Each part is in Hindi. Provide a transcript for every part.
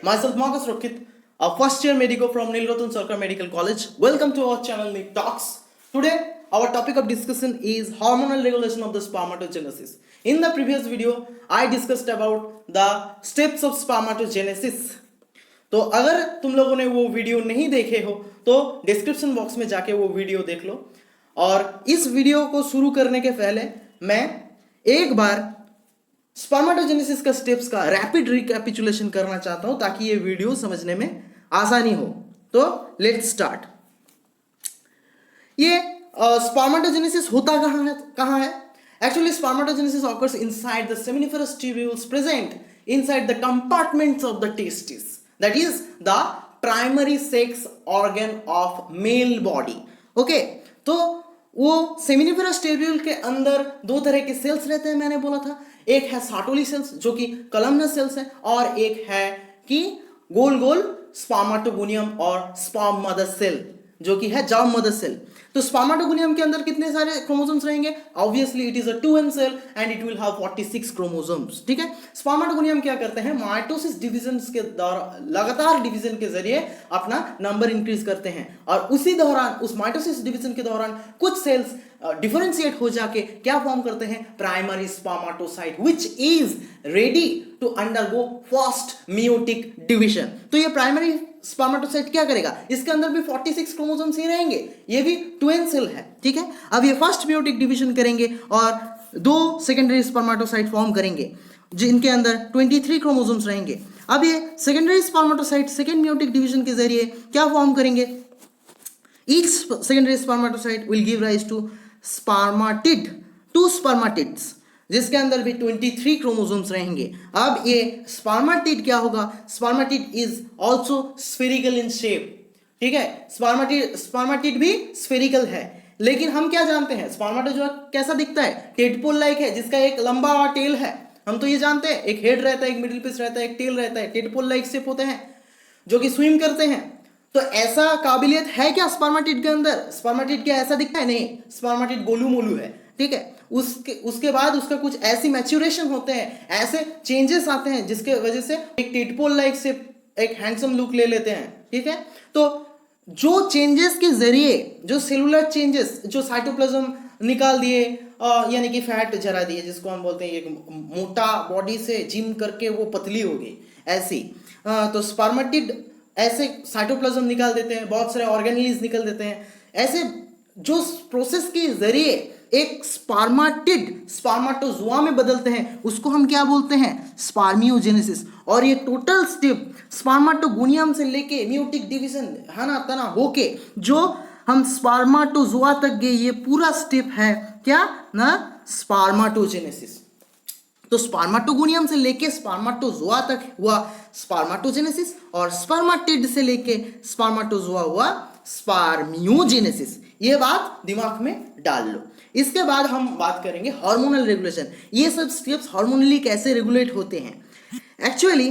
Myself Marcus Rokit, a first year medico from Nilratan Sarkar Medical College. Welcome to our channel Nick Talks. Today, our topic of discussion is hormonal regulation of the spermatogenesis. In the previous video, I discussed about the steps of spermatogenesis. तो अगर तुम लोगों ने वो वीडियो नहीं देखे हो तो डिस्क्रिप्शन बॉक्स में जाके वो वीडियो देख लो। और इस वीडियो को शुरू करने के पहले मैं एक बार स्पर्मेटोजेनेसिस का स्टेप्स का रैपिड रिकैपिचुलेशन करना चाहता हूं ताकि ये वीडियो समझने में आसानी हो। तो लेट्स स्टार्ट। ये स्पर्मेटोजेनेसिस होता कहाँ है? Actually, spermatogenesis occurs inside the seminiferous tubules present inside the compartments of the testes. That is the primary sex organ of male body. Okay, तो वो सेमिनिफेरस ट्यूब्यूल के अंदर दो तरह के सेल्स रहते हैं, मैंने बोला था। एक है सार्टोली सेल्स जो कि कलमनस सेल्स है, और एक है कि गोल गोल स्पर्मेटोगोनियम और स्पर्म मदर सेल जो कि है जर्म मदर सेल। तो स्पर्मेटोगोनियम के अंदर कितने सारे क्रोमोसोम्स रहेंगे? Obviously it is a 2n cell and it will have 46 chromosomes. ठीक है, स्पर्मेटोगोनियम क्या करते हैं? माइटोसिस डिवीजन के दौरान लगातार डिवीजन के जरिए अपना नंबर इंक्रीज करते हैं, और उसी दौरान उस माइटोसिस डिवीजन के दौरान कुछ सेल्स डिफरेंशिएट हो जाके क्या फॉर्म करते हैं? Primary spermatocyte which is ready to undergo first meiotic division. तो ये प्राइमरी स्पर्मेटोसाइट क्या करेगा? इसके अंदर भी 46 क्रोमोसोम्स ही रहेंगे, ये भी 2n सेल है। ठीक है, अब ये फर्स्ट मेयोटिक डिवीजन करेंगे और दो सेकेंडरी स्पर्मेटोसाइट फॉर्म करेंगे जिनके अंदर 23 क्रोमोसोम्स रहेंगे। अब ये secondary spermatocyte second meiotic division के जरिए क्या फॉर्म करेंगे? Each secondary spermatocyte will give rise to spermatid, 2 spermatids जिसके अंदर भी 23 क्रोमोसोम्स रहेंगे। अब ये स्पर्मेटिड क्या होगा? Spermatid is also spherical in shape. ठीक है, स्पर्मेटिड भी स्फेरिकल है, लेकिन हम क्या जानते हैं स्पर्मेटोजोआ कैसा दिखता है? टेडपोल लाइक है, जिसका एक लंबा टेल है। हम तो ये जानते हैं, एक हेड रहता है, एक मिडिल पीस रहता है, एक टेल रहता है। टेडपोल लाइक शेप होते हैं जो कि स्विम करते हैं। तो ऐसा काबिलियत है क्या स्पर्मेटिड के अंदर? स्पर्मेटिड क्या ऐसा दिखता है? नहीं, स्पर्मेटिड गोलू मोलू है। ठीक है, उसके बाद उसका कुछ ऐसी मैच्योरेशन होते हैं, ऐसे चेंजेस आते हैं जिसके वजह से एक टेडपोल लाइक से एक हैंडसम लुक ले लेते हैं। ठीक है, तो जो चेंजेस के जरिए, जो सेलुलर चेंजेस, जो साइटोप्लाज्म निकाल दिए यानी कि फैट जरा दिए, जिसको हम बोलते हैं एक मोटा बॉडी से जिम करके वो पतली हो गई ऐसी, तो स्पर्मेटिड ऐसे साइटोप्लाज्म निकाल देते हैं, बहुत सारे ऑर्गेनेल्स निकल देते हैं। ऐसे जो प्रोसेस के जरिए एक स्पर्मेटिड स्पर्मेटोजोआ में बदलते हैं उसको हम क्या बोलते हैं? स्पर्मियोजेनेसिस। और ये टोटल स्टेप स्पर्मेटोगोनियम से लेके मेयोटिक डिवीजन हना तना होके जो हम स्पर्मेटोजोआ तक गए, ये पूरा स्टेप है क्या ना? स्पर्मेटोजेनेसिस। तो स्पर्मेटोगोनियम से लेके स्पर्मेटोजोआ तक हुआ स्पर्मेटोजेनेसिस, और स्पर्मेटिड से लेके स्पर्मेटोजोआ हुआ स्पर्मियोजेनेसिस। ये बात दिमाग में डाल लो। इसके बाद हम बात करेंगे हार्मोनल रेगुलेशन। ये सब स्टेप्स हार्मोनली कैसे रेगुलेट होते हैं? Actually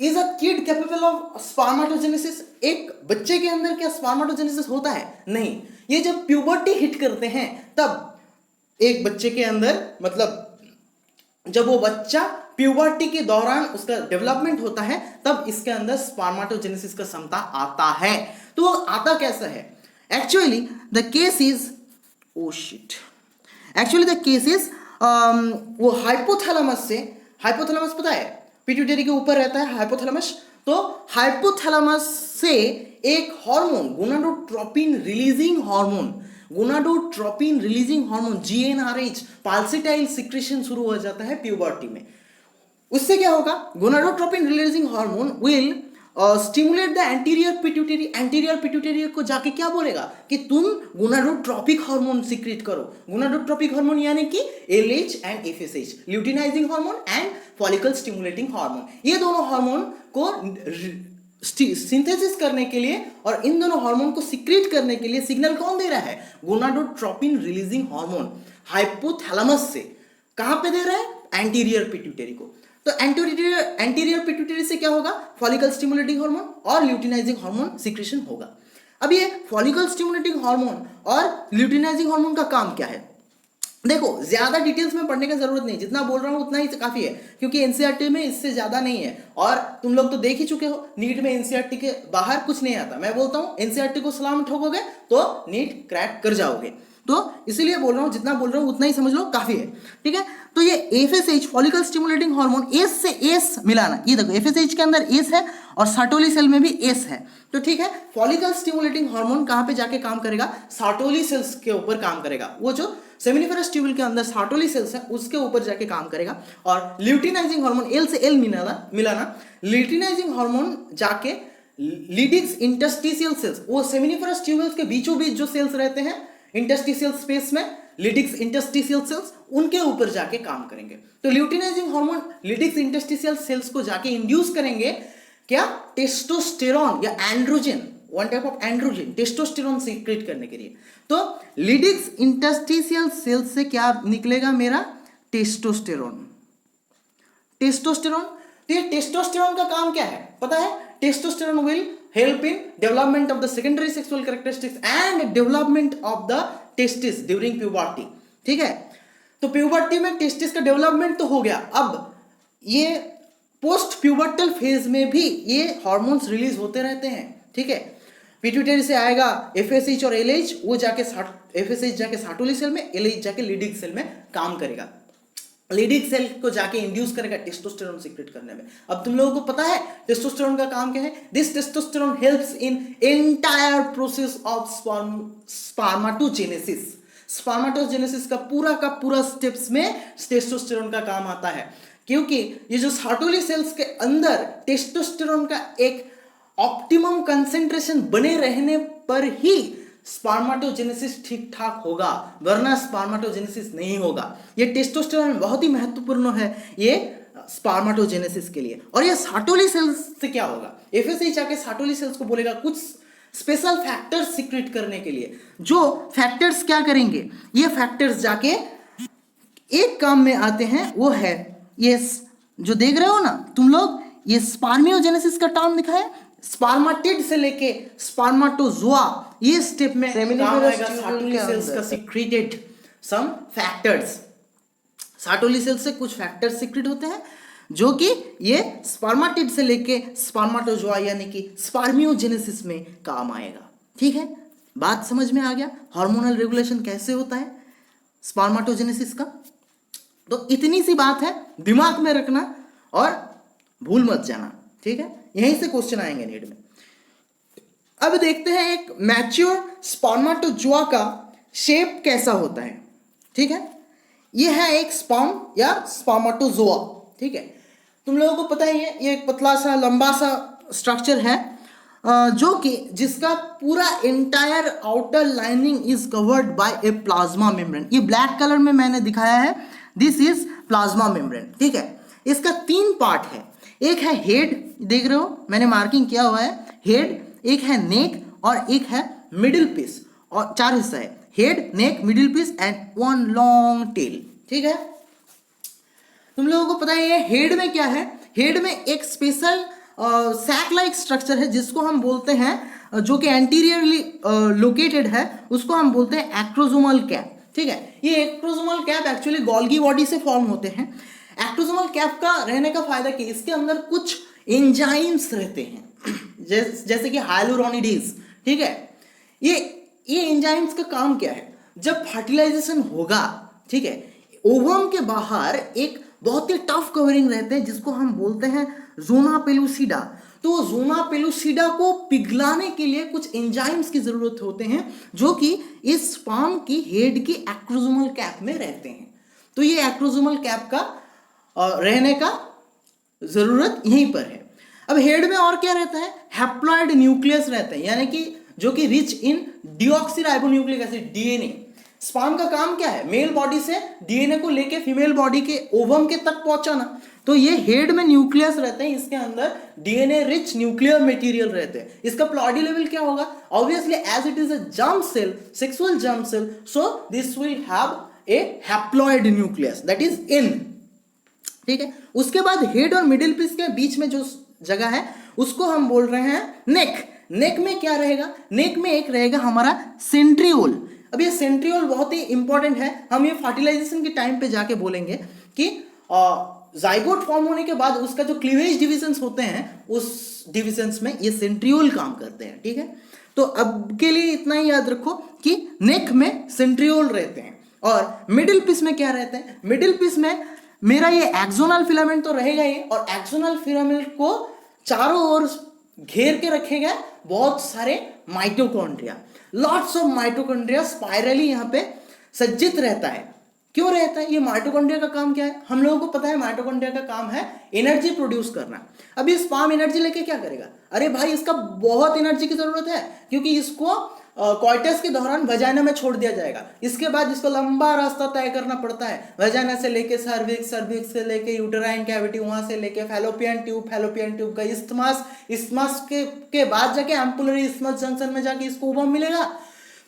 is a kid capable of spermatogenesis? एक बच्चे के अंदर क्या स्पर्मेटोजेनेसिस होता है? नहीं, ये जब प्यूबर्टी हिट करते हैं तब एक बच्चे के अंदर, मतलब जब वो बच्चा प्यूबर्टी के दौरान उसका डेवलपमेंट होता है, तब इसके अंदर स्पर्मेटोजेनेसिस का क्षमता आता है। तो वो आता कैसा है? एक्चुअली द केस इज वो हाइपोथैलेमस से, हाइपोथैलेमस पता है पिट्यूटरी के ऊपर रहता है हाइपोथैलेमस, तो हाइपोथैलेमस से एक hormone gonadotropin releasing hormone GnRH pulsatile secretion शुरू हो जाता है प्यूबर्टी में। उससे क्या होगा? Gonadotropin releasing hormone will stimulate the anterior pituitary को जाके क्या बोलेगा कि तुम गोनाडोट्रोपिक हार्मोन सिक्रेट करो। गोनाडोट्रोपिक हार्मोन यानी कि LH and FSH, luteinizing hormone and follicle stimulating hormone. ये दोनों हार्मोन को सिंथेसिस करने के लिए और इन दोनों हार्मोन को सिक्रेट करने के लिए सिग्नल कौन दे रहा है? गोनाडोट्रोपिन रिलीजिंग हार्मोन हाइपोथैलेमस से। कहां पे दे रहा है? एंटीरियर पिट्यूटरी को। तो एंटीरियर पिट्यूटरी से क्या होगा? फॉलिकल स्टिमुलेटिंग हार्मोन और ल्यूटिनाइजिंग हार्मोन सिक्रेशन होगा। अब ये फॉलिकल स्टिमुलेटिंग हार्मोन और ल्यूटिनाइजिंग हार्मोन का काम क्या है? देखो ज्यादा डिटेल्स में पढ़ने का जरूरत नहीं, जितना बोल रहा हूँ उतना ही काफी है, क्योंकि एनसीईआरटी में इससे ज्यादा नहीं है, और तुम लोग तो देख ही चुके हो नीट में एनसीईआरटी के बाहर कुछ नहीं आता। मैं बोलता हूँ एनसीईआरटी को सलाम ठोकोगे तो नीट क्रैक कर जाओगे, तो इसीलिए बोल रहा हूँ जितना बोल रहा हूँ उतना ही समझ लो, काफी है। ठीक है, तो ये FSH follicle stimulating hormone, S से एस मिलाना, ये देखो एफएसएच के अंदर एस है और सार्टोली सेल में भी एस है, तो ठीक है। फॉलिकल स्टिमुलेटिंग हार्मोन कहाँ पे जाके काम करेगा, सार्टोली सेल्स के ऊपर काम करेगा, वो जो सेमिनिफेरस ट्यूबल के अंदर सार्टोली सेल्स है उसके ऊपर जाके काम करेगा। और ल्यूटिनाइजिंग हार्मोन, एल से एल मिलाना, ल्यूटिनाइजिंग हार्मोन जाके लिडिक्स इंटरस्टिशियल सेल्स, वो सेमिनिफेरस ट्यूबल्स के बीचों बीच जो सेल्स रहते हैं इंटरस्टिशियल स्पेस में, लिडिक्स इंटरस्टिशियल सेल्स, उनके ऊपर जाके काम करेंगे। तो ल्यूटिनाइजिंग हार्मोन लिडिक्स इंटरस्टिशियल सेल्स को जाके इंड्यूस करेंगे क्या, टेस्टोस्टेरॉन या androgen, one type of androgen, testosterone secret करने के लिए। तो लिडिक्स इंटरस्टिशियल सेल्स से क्या निकलेगा मेरा, टेस्टोस्टेरॉन। टेस्टोस्टेरॉन, तो ये टेस्टोस्टेरॉन का काम क्या है पता है, testosterone will help in development of the secondary sexual characteristics and development of the testis during puberty। ठीक है, तो प्यूबर्टी में टेस्टिस का डेवलपमेंट तो हो गया, अब ये पोस्ट प्यूबर्टल फेज में भी ये हार्मोन्स रिलीज होते रहते हैं। ठीक है, पिट्यूटरी से आएगा एफएसएच और एलएच, वो जाके एफएसएच जाके सार्टोली सेल में, एलएच जाके लिडिक सेल में काम करेगा, लिडिक सेल को जाके इंड्यूस करेगा टेस्टोस्टेरोन सीक्रेट करने में। अब तुम लोगों को पता है टेस्टोस्टेरोन का काम क्या है, this testosterone helps in entire process of spermatogenesis. Spermatogenesis का पूरा स्टेप्स में टेस्टोस्टेरोन का काम आता है, क्योंकि ये जो सार्टोली सेल्स के अंदर टेस्टोस्टेरोन का एक ऑप्टिमम कंसेंट्रेशन बने रहने पर ही स्पर्माटोजेनेसिस ठीक ठाक होगा, वरना स्पर्माटोजेनेसिस नहीं होगा। ये टेस्टोस्टेरोन बहुत ही महत्वपूर्ण है ये स्पर्माटोजेनेसिस के लिए। और ये सार्टोली सेल्स से क्या होगा, एफएसएच आके सार्टोली सेल्स को बोलेगा कुछ स्पेशल फैक्टर्स सीक्रेट करने के लिए, जो फैक्टर्स क्या करेंगे, ये फैक्टर्स जाके एक काम में आते हैं, वो है ये जो देख रहे हो ना तुम लोग, ये स्पर्मियोजेनेसिस का टर्म लिखा है, स्पर्माटिड से लेके स्पर्माटोजोआ, ये स्टेप में काम आएगा सार्टोली सेल्स का सीक्रेटेड सम फैक्टर्स। सार्टोली सेल्स से कुछ फैक्टर्स सीक्रेट होते हैं जो कि ये स्पर्माटिड से लेके स्पर्माटोजोआ यानी कि स्पर्मियोजेनेसिस में काम आएगा। ठीक है, बात समझ में आ गया हार्मोनल रेगुलेशन कैसे होता है स्पर्माटोजेनेसिस का। तो इतनी सी बात है, दिमाग में रखना और भूल मत जाना। ठीक है, यहीं से क्वेश्चन आएंगे नीट में। अब देखते हैं एक मैच्योर स्पर्माटोजोआ का शेप कैसा होता है। ठीक है, यह है एक स्पर्म या स्पर्माटोजोआ। ठीक है, तुम लोगों को पता ही है ये एक पतला सा लंबा सा स्ट्रक्चर है जो कि जिसका पूरा entire outer lining is covered by A plasma membrane. ये ब्लैक कलर में मैंने दिखाया है, दिस इज प्लाज्मा मेम्ब्रेन। ठीक है, इसका 3 पार्ट है, एक है हेड, देख रहे हो मैंने मार्किंग किया हुआ है हेड, एक है नेक और एक है मिडिल पीस, और 4 हिस्सा है, head, neck, middle piece and 1 long tail. ठीक है, तुम लोगों को पता है हेड में क्या है, हेड में एक स्पेशल सैक लाइक स्ट्रक्चर है जिसको हम बोलते हैं, जो कि एंटीरियरली लोकेटेड है, उसको हम बोलते हैं एक्ट्रोसोमल कैप। ठीक है, ये एक्ट्रोसोमल कैप एक्चुअली गोल्गी बॉडी से फॉर्म होते हैं। एक्ट्रोसोमल कैप का रहने का फायदा कि इसके अंदर कुछ एंजाइम्स रहते हैं जैसे कि हाइलुरोनिडेज। ठीक है, ये एंजाइम्स का काम क्या है, जब फर्टिलाइजेशन होगा, ठीक है, ओवम के बाहर एक बहुत ही टफ कवरिंग रहते हैं जिसको हम बोलते हैं जोना पेलुसिडा। तो जोना पेलुसिडा को पिघलाने के लिए कुछ एंजाइम्स की जरूरत होते हैं जो कि इस स्पर्म की हेड की एक्ट्रोसोमल कैप में रहते हैं। तो ये एक्ट्रोसोमल कैप का रहने का जरूरत यहीं पर है। अब हेड में और क्या रहता है, हैप्लॉइड न्यूक्लियस रहते हैं, यानी कि जो कि rich in deoxyribonucleic acid, DNA. Sperm का काम क्या है, मेल बॉडी से डीएनए को लेके फीमेल बॉडी के ओवम के तक पहुंचाना। तो ये हेड में न्यूक्लियस रहते हैं, इसके अंदर डीएनए रिच न्यूक्लियर मटेरियल रहते हैं। इसका प्लॉडी लेवल क्या होगा, obviously as it is a germ cell, sexual germ cell, so this will have a haploid nucleus that is in. ठीक है, उसके बाद हेड और मिडिल पीस के बीच में जो जगह है उसको हम बोल रहे हैं नेक। नेक में क्या रहेगा, नेक में एक रहेगा हमारा सेंट्रियोल। अब ये सेंट्रियोल बहुत ही इंपॉर्टेंट है, हम ये फर्टिलाइजेशन के टाइम पे जाके बोलेंगे कि जाइगोट फॉर्म होने के बाद उसका जो क्लीवेज डिविजन्स होते हैं उस डिविजन्स में ये सेंट्रियोल काम करते हैं, ठीक है। तो अब के लिए इतना ही याद रखो कि नेक में सेंट्रियोल रहते हैं और मिडिल पीस में क्या रहते हैं, मिडिल पीस में मेरा ये एक्सोनल फिलामेंट तो रहेगा ही और एक्सोनल फिलामेंट को चारों ओर घेर के रखेगा बहुत सारे mitochondria, lots of mitochondria spirally यहाँ पे सज्जित रहता है। क्यों रहता है? ये माइटोकॉन्ड्रिया का काम क्या है? हम लोगों को पता है माइटोकॉन्ड्रिया का काम है एनर्जी प्रोड्यूस करना। अब ये स्पर्म एनर्जी लेके क्या करेगा? अरे भाई इसका बहुत एनर्जी की जरूरत है क्योंकि इसको कॉइटस के दौरान वजाइना में छोड़ दिया जाएगा। इसके बाद इसको लंबा रास्ता तय करना पड़ता है, वजाइना से लेके सर्विक्स, सर्विक्स से लेके यूटेराइन कैविटी, वहां से लेके फैलोपियन ट्यूब, फैलोपियन ट्यूब का इस्थमास, इस्थमास के बाद जाके एम्पुलरी इस्थमस जंक्शन में जाके इसको ओवम मिलेगा।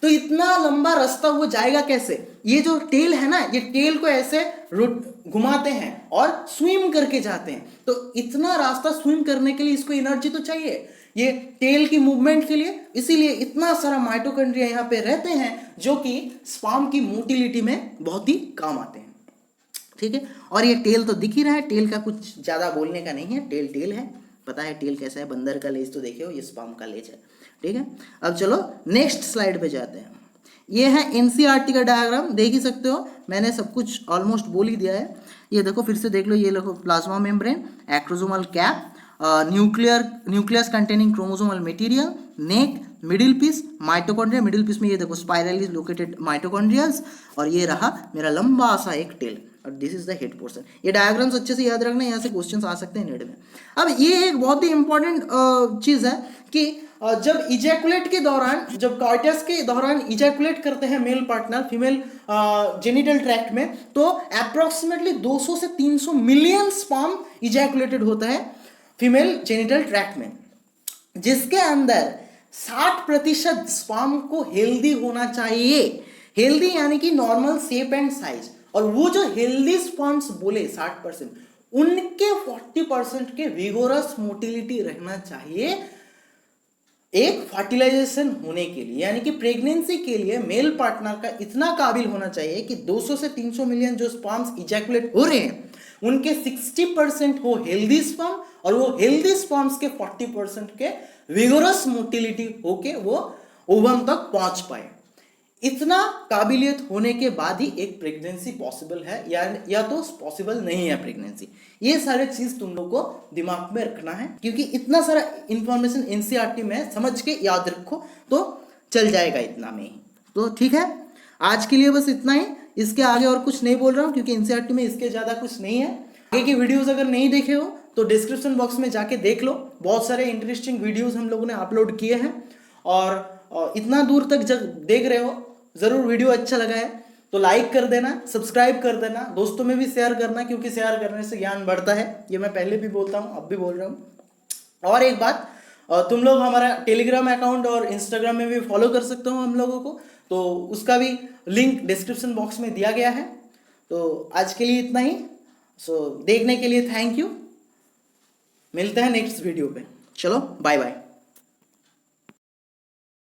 तो इतना लंबा रास्ता वो जाएगा कैसे? ये जो टेल है ना, ये टेल को ऐसे घुमाते हैं और स्विम करके जाते हैं। तो इतना रास्ता स्विम करने के लिए इसको एनर्जी तो चाहिए, ये टेल की मूवमेंट के लिए, इसीलिए इतना सारा माइटोकॉन्ड्रिया यहाँ पे रहते हैं जो कि स्पर्म की मोटिलिटी में बहुत ही काम आते हैं, ठीक है। और ये टेल तो दिख ही रहा है, टेल का कुछ ज्यादा बोलने का नहीं है, टेल टेल है, पता है टेल कैसा है, बंदर का लेज तो देखे हो, ये स्पर्म का लेज है, ठीक है। अब चलो नेक्स्ट स्लाइड पे जाते हैं। ये है एनसीईआरटी का डायग्राम, देख ही सकते हो, मैंने सब कुछ ऑलमोस्ट बोल ही दिया है। ये देखो फिर से देख लो, ये देखो plasma membrane, acrosomal cap, nucleus containing chromosomal material, neck, middle piece, mitochondria, middle piece में ये देखो स्पाइरली लोकेटेड माइटोकॉन्ड्रियल्स, और ये रहा मेरा लंबा सा एक टेल, और this is the head portion. ये डायग्राम्स अच्छे से याद रखना, यहाँ से क्वेश्चंस आ सकते हैं नेट में। अब ये एक बहुत ही इंपॉर्टेंट चीज है कि जब इजैकुलेट के दौरान, जब कॉइटस के दौरान इजैकुलेट करते हैं male partner female genital tract में, तो अप्रोक्सीमेटली 200 से 300 मिलियन स्पर्म इजैकुलेटेड होता है फीमेल जेनिटल ट्रैक्ट में, जिसके अंदर 60% स्पर्म को हेल्दी होना चाहिए। हेल्दी यानी कि नॉर्मल शेप एंड साइज, और वो जो हेल्दी स्पर्म्स बोले 60%, उनके 40% के विगोरस मोटिलिटी रहना चाहिए एक फर्टिलाइजेशन होने के लिए, यानी कि प्रेगनेंसी के लिए मेल पार्टनर का इतना काबिल होना चाहिए कि 200 से 300 मिलियन जो स्पर्म्स इजैकुलेट हो रहे हैं उनके 60% हो हेल्दी स्पर्म, और वो हेल्दी स्पर्म्स के 40% के विगोरस मोटिलिटी होके वो ओवम तक पहुंच पाए। इतना काबिलियत होने के बाद ही एक प्रेगनेंसी पॉसिबल है, या तो पॉसिबल नहीं है प्रेगनेंसी। ये सारे चीज तुम लोग को दिमाग में रखना है, क्योंकि इतना सारा इंफॉर्मेशन एनसीईआरटी में समझ के याद रखो तो चल जाएगा इतना में ही। तो ठीक है, आज के लिए बस इतना ही, इसके आगे और कुछ नहीं बोल रहा हूँ क्योंकि एनसीईआरटी में इसके ज्यादा कुछ नहीं है। आगे की वीडियोज अगर नहीं देखे हो तो डिस्क्रिप्शन बॉक्स में जाके देख लो, बहुत सारे इंटरेस्टिंग वीडियोज हम लोगों ने अपलोड किए हैं। और इतना दूर तक जब देख रहे हो, जरूर वीडियो अच्छा लगा है तो लाइक कर देना, सब्सक्राइब कर देना, दोस्तों में भी शेयर करना, क्योंकि शेयर करने से ज्ञान बढ़ता है। ये मैं पहले भी बोलता हूँ, अब भी बोल रहा हूँ। और एक बात, तुम लोग हमारा टेलीग्राम अकाउंट और इंस्टाग्राम में भी फॉलो कर सकते हो हम लोगों को, तो उसका भी लिंक डिस्क्रिप्शन बॉक्स में दिया गया है। तो आज के लिए इतना ही। देखने के लिए थैंक यू, मिलते हैं नेक्स्ट वीडियो पे, चलो बाय बाय।